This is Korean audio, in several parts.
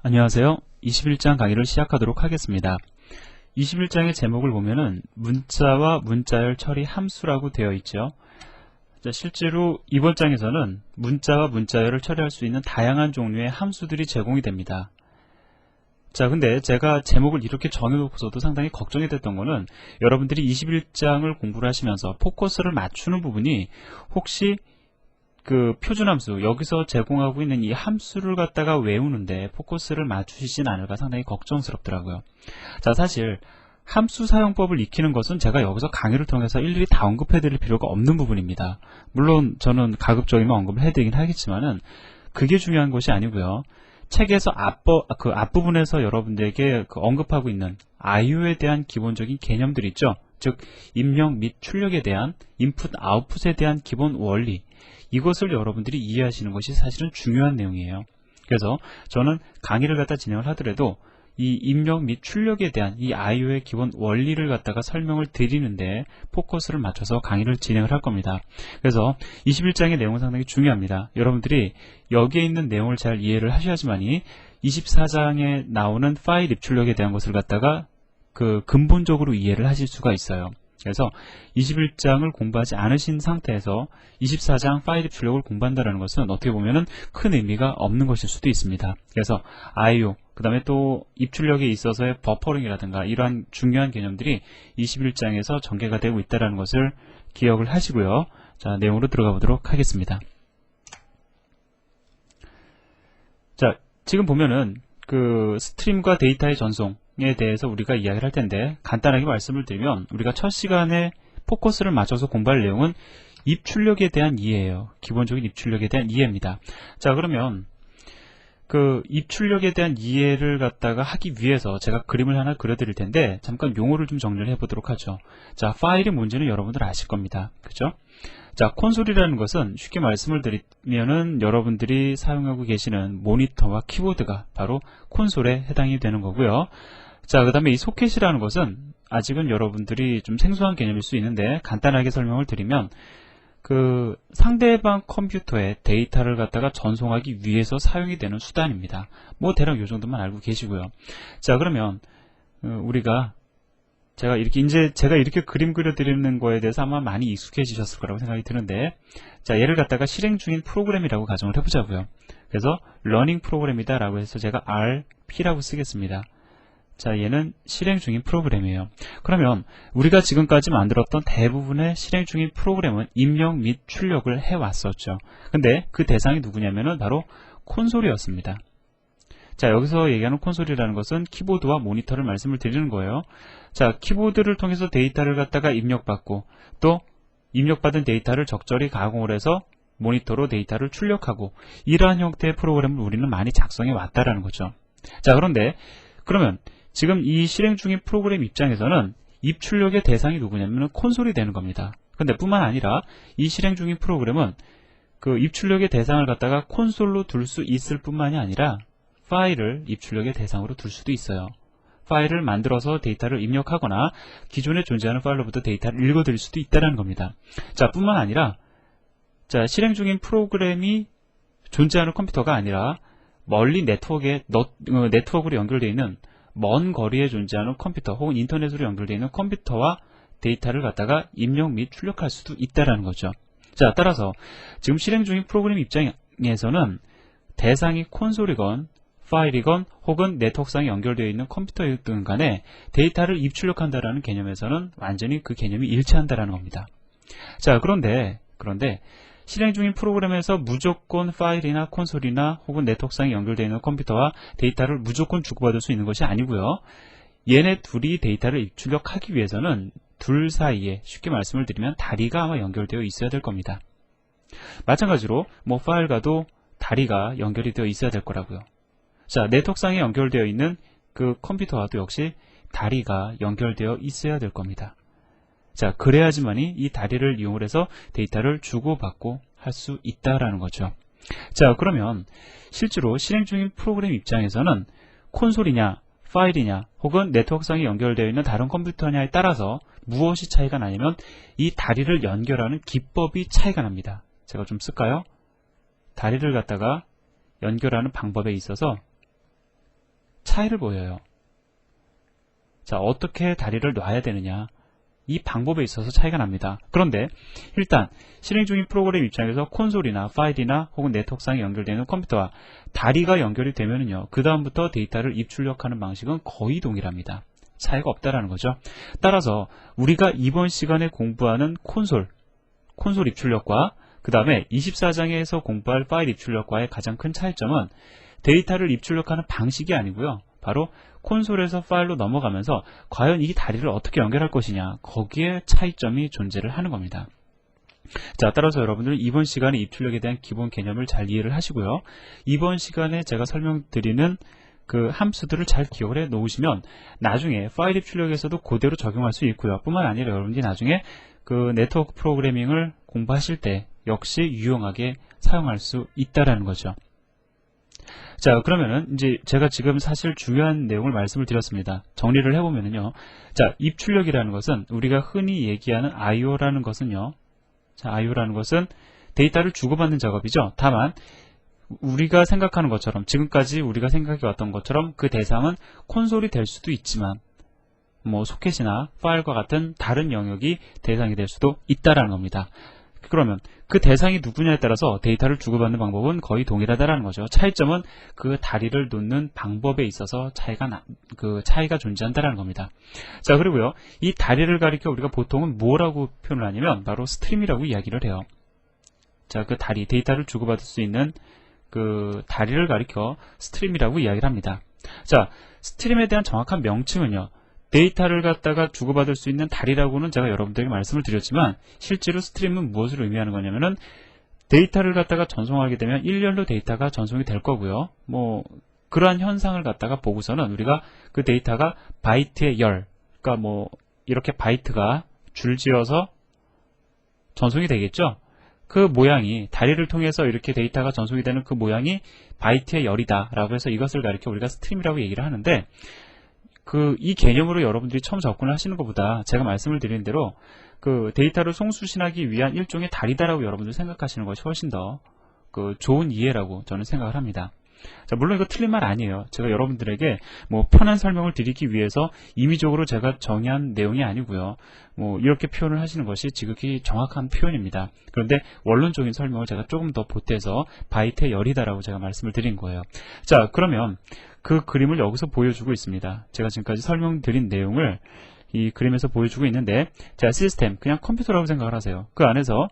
안녕하세요. 21장 강의를 시작하도록 하겠습니다. 21장의 제목을 보면은 문자와 문자열 처리 함수라고 되어 있죠. 자, 실제로 이번 장에서는 문자와 문자열을 처리할 수 있는 다양한 종류의 함수들이 제공이 됩니다. 자, 근데 제가 제목을 이렇게 정해놓고서도 상당히 걱정이 됐던 거는 여러분들이 21장을 공부를 하시면서 포커스를 맞추는 부분이 혹시 그 표준함수, 여기서 제공하고 있는 이 함수를 갖다가 외우는데 포커스를 맞추시진 않을까 상당히 걱정스럽더라고요. 자, 사실 함수 사용법을 익히는 것은 제가 여기서 강의를 통해서 일일이 다 언급해 드릴 필요가 없는 부분입니다. 물론 저는 가급적이면 언급을 해드리긴 하겠지만은 그게 중요한 것이 아니고요. 책에서 앞부분에서 여러분들에게 언급하고 있는 IO에 대한 기본적인 개념들 있죠. 즉 입력 및 출력에 대한 인풋 아웃풋에 대한 기본 원리, 이것을 여러분들이 이해하시는 것이 사실은 중요한 내용이에요. 그래서 저는 강의를 갖다 진행을 하더라도 이 입력 및 출력에 대한 이 IO의 기본 원리를 갖다가 설명을 드리는데 포커스를 맞춰서 강의를 진행을 할 겁니다. 그래서 21장의 내용은 상당히 중요합니다. 여러분들이 여기에 있는 내용을 잘 이해를 하셔야지만이 24장에 나오는 파일 입출력에 대한 것을 갖다가 근본적으로 이해를 하실 수가 있어요. 그래서 21장을 공부하지 않으신 상태에서 24장 파일 입출력을 공부한다는 것은 어떻게 보면은 큰 의미가 없는 것일 수도 있습니다. 그래서 IO, 그 다음에 또 입출력에 있어서의 버퍼링이라든가 이러한 중요한 개념들이 21장에서 전개가 되고 있다는 것을 기억을 하시고요. 자, 내용으로 들어가 보도록 하겠습니다. 자, 지금 보면은 스트림과 데이터의 전송에 대해서 우리가 이야기를 할 텐데, 간단하게 말씀을 드리면 우리가 첫 시간에 포커스를 맞춰서 공부할 내용은 입출력에 대한 이해예요. 기본적인 입출력에 대한 이해입니다. 자, 그러면 입출력에 대한 이해를 갖다가 하기 위해서 제가 그림을 하나 그려드릴 텐데, 잠깐 용어를 좀 정리를 해보도록 하죠. 자, 파일이 뭔지는 여러분들 아실 겁니다. 그죠? 자, 콘솔이라는 것은 쉽게 말씀을 드리면은 여러분들이 사용하고 계시는 모니터와 키보드가 바로 콘솔에 해당이 되는 거고요. 자, 그 다음에 이 소켓이라는 것은 아직은 여러분들이 좀 생소한 개념일 수 있는데, 간단하게 설명을 드리면 상대방 컴퓨터에 데이터를 갖다가 전송하기 위해서 사용이 되는 수단입니다. 뭐 대략 요 정도만 알고 계시고요. 자, 그러면 제가 이렇게 그림 그려드리는 거에 대해서 아마 많이 익숙해지셨을 거라고 생각이 드는데, 자, 얘를 갖다가 실행 중인 프로그램이라고 가정을 해보자고요. 그래서 러닝 프로그램이다 라고 해서 제가 RP라고 쓰겠습니다. 자, 얘는 실행 중인 프로그램이에요. 그러면 우리가 지금까지 만들었던 대부분의 실행 중인 프로그램은 입력 및 출력을 해왔었죠. 근데 그 대상이 누구냐면은 바로 콘솔이었습니다. 자, 여기서 얘기하는 콘솔이라는 것은 키보드와 모니터를 말씀을 드리는 거예요. 자, 키보드를 통해서 데이터를 갖다가 입력받고, 또 입력받은 데이터를 적절히 가공을 해서 모니터로 데이터를 출력하고, 이러한 형태의 프로그램을 우리는 많이 작성해 왔다라는 거죠. 자, 그러면 지금 이 실행 중인 프로그램 입장에서는 입출력의 대상이 누구냐면 콘솔이 되는 겁니다. 근데 뿐만 아니라 이 실행 중인 프로그램은 입출력의 대상을 갖다가 콘솔로 둘 수 있을 뿐만이 아니라 파일을 입출력의 대상으로 둘 수도 있어요. 파일을 만들어서 데이터를 입력하거나 기존에 존재하는 파일로부터 데이터를 읽어드릴 수도 있다는 겁니다. 자, 뿐만 아니라 실행 중인 프로그램이 존재하는 컴퓨터가 아니라 멀리 네트워크로 연결되어 있는 먼 거리에 존재하는 컴퓨터 혹은 인터넷으로 연결되어 있는 컴퓨터와 데이터를 갖다가 입력 및 출력할 수도 있다는 거죠. 자, 따라서 지금 실행 중인 프로그램 입장에서는 대상이 콘솔이건 파일이건 혹은 네트워크상에 연결되어 있는 컴퓨터이든 간에 데이터를 입출력한다라는 개념에서는 완전히 그 개념이 일치한다라는 겁니다. 자, 그런데 실행 중인 프로그램에서 무조건 파일이나 콘솔이나 혹은 네트워크상에 연결되어 있는 컴퓨터와 데이터를 무조건 주고받을 수 있는 것이 아니고요. 얘네 둘이 데이터를 입출력하기 위해서는 둘 사이에 쉽게 말씀을 드리면 다리가 아마 연결되어 있어야 될 겁니다. 마찬가지로 파일과도 다리가 연결이 되어 있어야 될 거라고요. 자, 네트워크상에 연결되어 있는 컴퓨터와도 역시 다리가 연결되어 있어야 될 겁니다. 자, 그래야지만이 이 다리를 이용해서 데이터를 주고받고 할 수 있다라는 거죠. 자, 그러면 실제로 실행 중인 프로그램 입장에서는 콘솔이냐, 파일이냐, 혹은 네트워크상에 연결되어 있는 다른 컴퓨터냐에 따라서 무엇이 차이가 나냐면 이 다리를 연결하는 기법이 차이가 납니다. 제가 좀 쓸까요? 다리를 갖다가 연결하는 방법에 있어서 차이를 보여요. 자, 어떻게 다리를 놔야 되느냐, 이 방법에 있어서 차이가 납니다. 그런데 일단 실행 중인 프로그램 입장에서 콘솔이나 파일이나 혹은 네트워크상에 연결되는 컴퓨터와 다리가 연결이 되면은요, 그 다음부터 데이터를 입출력하는 방식은 거의 동일합니다. 차이가 없다라는 거죠. 따라서 우리가 이번 시간에 공부하는 콘솔 입출력과 그 다음에 24장에서 공부할 파일 입출력과의 가장 큰 차이점은 데이터를 입출력하는 방식이 아니고요, 바로 콘솔에서 파일로 넘어가면서 과연 이 다리를 어떻게 연결할 것이냐, 거기에 차이점이 존재를 하는 겁니다. 자, 따라서 여러분들은 이번 시간에 입출력에 대한 기본 개념을 잘 이해를 하시고요, 이번 시간에 제가 설명드리는 그 함수들을 잘 기억을 해 놓으시면 나중에 파일 입출력에서도 그대로 적용할 수 있고요, 뿐만 아니라 여러분들이 나중에 그 네트워크 프로그래밍을 공부하실 때 역시 유용하게 사용할 수 있다라는 거죠. 자, 그러면은 이제 제가 지금 사실 중요한 내용을 말씀을 드렸습니다. 정리를 해보면은요, 자, 입출력이라는 것은 우리가 흔히 얘기하는 IO라는 것은요, 자, IO라는 것은 데이터를 주고받는 작업이죠. 다만 우리가 생각하는 것처럼, 지금까지 우리가 생각해왔던 것처럼 그 대상은 콘솔이 될 수도 있지만 뭐 소켓이나 파일과 같은 다른 영역이 대상이 될 수도 있다라는 겁니다. 그러면 그 대상이 누구냐에 따라서 데이터를 주고받는 방법은 거의 동일하다라는 거죠. 차이점은 그 다리를 놓는 방법에 있어서 차이가 존재한다라는 겁니다. 자, 그리고요, 이 다리를 가리켜 우리가 보통은 뭐라고 표현을 하냐면 바로 스트림이라고 이야기를 해요. 자, 그 다리, 데이터를 주고받을 수 있는 그 다리를 가리켜 스트림이라고 이야기를 합니다. 자, 스트림에 대한 정확한 명칭은요, 데이터를 갖다가 주고받을 수 있는 다리라고는 제가 여러분들에게 말씀을 드렸지만, 실제로 스트림은 무엇을 의미하는 거냐면은 데이터를 갖다가 전송하게 되면 일렬로 데이터가 전송이 될 거고요, 뭐 그러한 현상을 갖다가 보고서는 우리가 그 데이터가 바이트의 열, 그러니까 뭐 이렇게 바이트가 줄지어서 전송이 되겠죠. 그 모양이, 다리를 통해서 이렇게 데이터가 전송이 되는 그 모양이 바이트의 열이다 라고 해서 이것을 가리켜 우리가 스트림이라고 얘기를 하는데, 이 개념으로 여러분들이 처음 접근을 하시는 것보다 제가 말씀을 드린 대로 그 데이터를 송수신하기 위한 일종의 다리다라고 여러분들 생각하시는 것이 훨씬 더 좋은 이해라고 저는 생각을 합니다. 자, 물론 이거 틀린 말 아니에요. 제가 여러분들에게 뭐 편한 설명을 드리기 위해서 임의적으로 제가 정의한 내용이 아니고요, 뭐 이렇게 표현을 하시는 것이 지극히 정확한 표현입니다. 그런데 원론적인 설명을 제가 조금 더 보태서 바이트의 열이다라고 제가 말씀을 드린 거예요. 자, 그러면 그 그림을 여기서 보여주고 있습니다. 제가 지금까지 설명드린 내용을 이 그림에서 보여주고 있는데, 자, 시스템, 그냥 컴퓨터라고 생각을 하세요. 그 안에서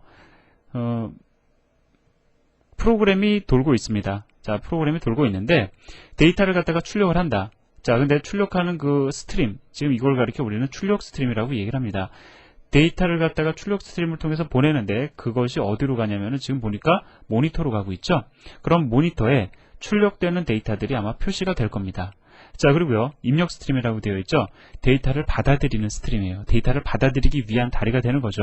프로그램이 돌고 있습니다. 자, 프로그램이 돌고 있는데 데이터를 갖다가 출력을 한다. 자, 근데 출력하는 그 스트림, 지금 이걸 가리켜 우리는 출력 스트림이라고 얘기를 합니다. 데이터를 갖다가 출력 스트림을 통해서 보내는데 그것이 어디로 가냐면은 지금 보니까 모니터로 가고 있죠. 그럼 모니터에 출력되는 데이터들이 아마 표시가 될 겁니다. 자, 그리고요, 입력 스트림이라고 되어 있죠. 데이터를 받아들이는 스트림이에요. 데이터를 받아들이기 위한 다리가 되는 거죠.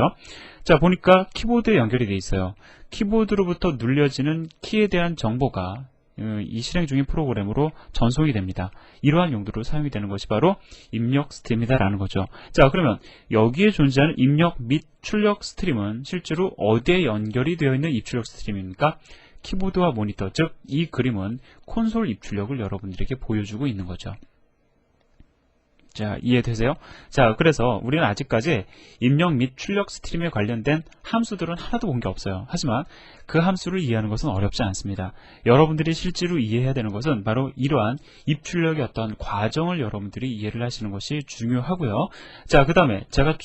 자, 보니까 키보드에 연결이 되어 있어요. 키보드로부터 눌려지는 키에 대한 정보가 이 실행 중인 프로그램으로 전송이 됩니다. 이러한 용도로 사용이 되는 것이 바로 입력 스트림이다라는 거죠. 자, 그러면 여기에 존재하는 입력 및 출력 스트림은 실제로 어디에 연결이 되어 있는 입출력 스트림입니까? 키보드와 모니터, 즉 이 그림은 콘솔 입출력을 여러분들에게 보여주고 있는 거죠. 자, 이해되세요? 자, 그래서 우리는 아직까지 입력 및 출력 스트림에 관련된 함수들은 하나도 본 게 없어요. 하지만 그 함수를 이해하는 것은 어렵지 않습니다. 여러분들이 실제로 이해해야 되는 것은 바로 이러한 입출력의 어떤 과정을 여러분들이 이해를 하시는 것이 중요하고요. 자, 그 다음에 제가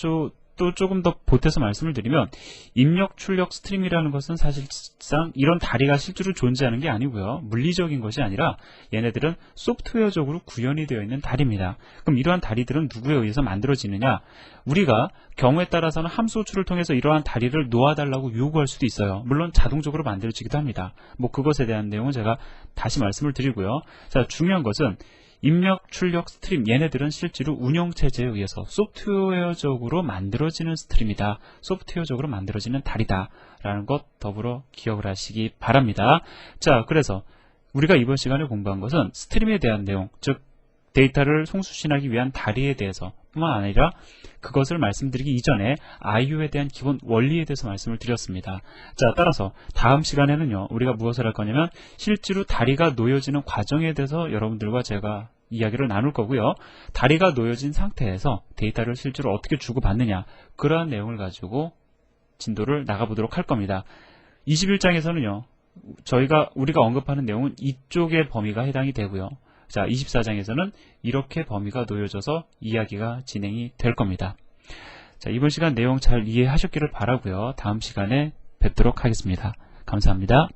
또 조금 더 보태서 말씀을 드리면, 입력, 출력, 스트림이라는 것은 사실상 이런 다리가 실제로 존재하는 게 아니고요, 물리적인 것이 아니라 얘네들은 소프트웨어적으로 구현이 되어 있는 다리입니다. 그럼 이러한 다리들은 누구에 의해서 만들어지느냐? 우리가 경우에 따라서는 함수 호출을 통해서 이러한 다리를 놓아달라고 요구할 수도 있어요. 물론 자동적으로 만들어지기도 합니다. 뭐 그것에 대한 내용은 제가 다시 말씀을 드리고요. 자, 중요한 것은 입력, 출력, 스트림, 얘네들은 실제로 운영체제에 의해서 소프트웨어적으로 만들어지는 스트림이다, 소프트웨어적으로 만들어지는 다리다 라는 것 더불어 기억을 하시기 바랍니다. 자, 그래서 우리가 이번 시간에 공부한 것은 스트림에 대한 내용, 즉 데이터를 송수신하기 위한 다리에 대해서 뿐만 아니라 그것을 말씀드리기 이전에 IO에 대한 기본 원리에 대해서 말씀을 드렸습니다. 자, 따라서 다음 시간에는요, 우리가 무엇을 할 거냐면 실제로 다리가 놓여지는 과정에 대해서 여러분들과 제가 이야기를 나눌 거고요. 다리가 놓여진 상태에서 데이터를 실제로 어떻게 주고받느냐, 그러한 내용을 가지고 진도를 나가보도록 할 겁니다. 21장에서는요, 우리가 언급하는 내용은 이쪽의 범위가 해당이 되고요. 자, 24장에서는 이렇게 범위가 놓여져서 이야기가 진행이 될 겁니다. 자, 이번 시간 내용 잘 이해하셨기를 바라고요. 다음 시간에 뵙도록 하겠습니다. 감사합니다.